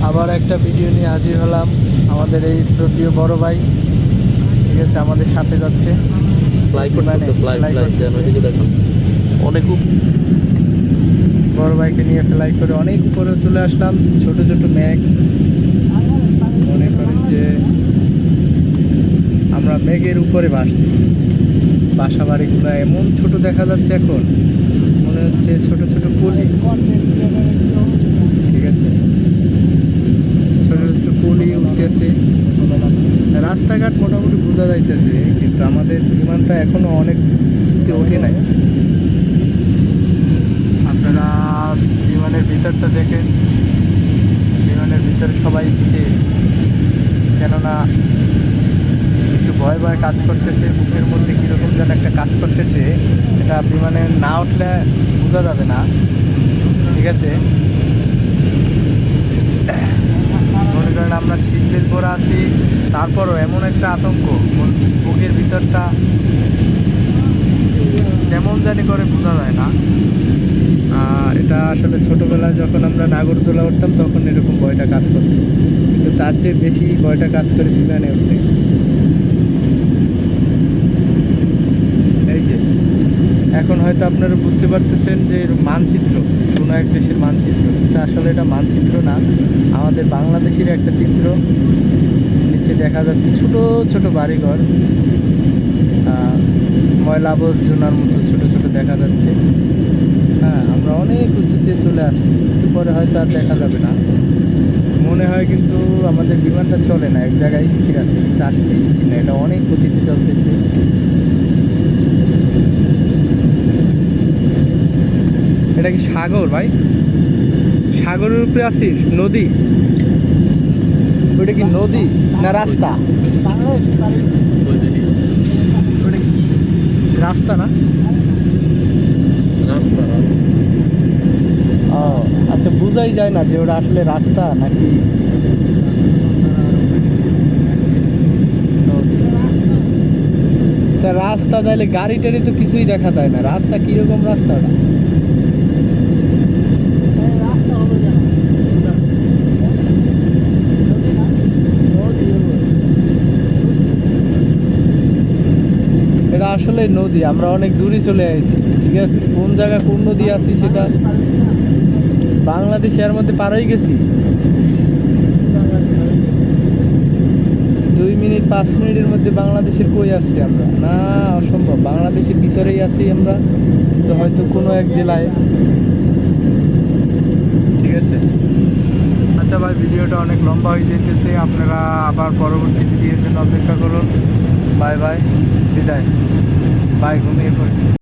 আবার একটা ভিডিও নিয়ে হাজির হলাম। আমাদের এই শ্রদ্ধেয় বড় ভাই, ঠিক আছে, আমাদের সাথে যাচ্ছে, ফ্লাই করতেছে, ফ্লাই যেন এদিকে দেখুন অনেক বড় ভাইকে নিয়ে ফ্লাই করে অনেক উপরে চলে আসলাম। ছোট ছোট মেঘ, মনে করেন যে আমরা মেঘের উপরে ভাসতেছি। বাসা বাড়িগুলো এমন ছোট দেখা যাচ্ছে এখন, মনে হচ্ছে ছোট ছোট পলি, ঠিক আছে, ছোট ছোট পলি উঠতেছে। রাস্তাঘাট মোটামুটি বোঝা যাইতেছে, কিন্তু আমাদের বিমানটা এখনো অনেক উঁচুতে ওঠে নাই। আপনারা বিমানের ভিতরটা দেখেন, বিমানের ভিতরে সবাই স্থির, কেননা একটু ভয় ভয় কাজ করতেছে, বুকের মধ্যে কীরকম যেন একটা কাজ করতেছে। এটা বিমানে না উঠলে বোঝা যাবে না, ঠিক আছে। মনে করেন আমরা ছিটদের পরে আছি, তারপরও এমন একটা আতঙ্ক, বুকের ভিতরটা কেমন জানি করে বোঝা যায় না। এটা আসলে ছোটোবেলায় যখন আমরা নাগরদোলা উঠতাম তখন এরকম ভয়টা কাজ করতো, কিন্তু তার চেয়ে বেশি ভয়টা কাজ করে বিমানে উঠলে। এই যে এখন হয়তো আপনারা বুঝতে পারতেছেন যে এর মানচিত্র, কোনো এক দেশের মানচিত্র, কিন্তু আসলে এটা মানচিত্র না, আমাদের বাংলাদেশের একটা চিত্র। নিচে দেখা যাচ্ছে ছোট ছোট বাড়িঘর, ময়লা আবর্জনার মতো ছোট ছোট দেখা যাচ্ছে। হ্যাঁ, আমরা অনেক উঁচুতে চলে আসছি, একটু পরে হয়তো আর দেখা যাবে না মনে হয়। কিন্তু আমাদের বিমানটা চলে না, এক জায়গায় স্থির আছে, কিন্তু আসলে স্থির না, এটা অনেক গতিতে চলতেছে। এটা কি সাগর ভাই? সাগরের উপরে আছিস? নদী? ওটা কি নদী না রাস্তা? ওটা কি রাস্তা না? রাস্তা রাস্তা ও আচ্ছা, বোঝাই যায় না যে ওটা আসলে রাস্তা নাকি নদী। তা রাস্তা তাহলে গাড়ি টাড়ি তো কিছুই দেখা যায় না, রাস্তা কিরকম রাস্তা ওটা? এটা আসলে নদী, আমরা অনেক দূরে চলে আসছি, ঠিক আছে। কোন জায়গা কোন নদী আছি সেটা বাংলাদেশ এর মধ্যে পার হয়ে গেছি। 2 মিনিট 5 মিনিটের মধ্যে বাংলাদেশের কই আসছি আমরা? না, অসম্ভব, বাংলাদেশের ভিতরেই আছি আমরা, তো হয়তো কোনো এক জেলায়, ঠিক আছে। আচ্ছা ভাই, ভিডিওটা অনেক লম্বা হয়ে যেতেছে, আপনারা আবার পরবর্তী ভিডিওর জন্য অপেক্ষা করুন। বাই বাই, বিদায়, বাই, ঘুমিয়ে পড়ছি।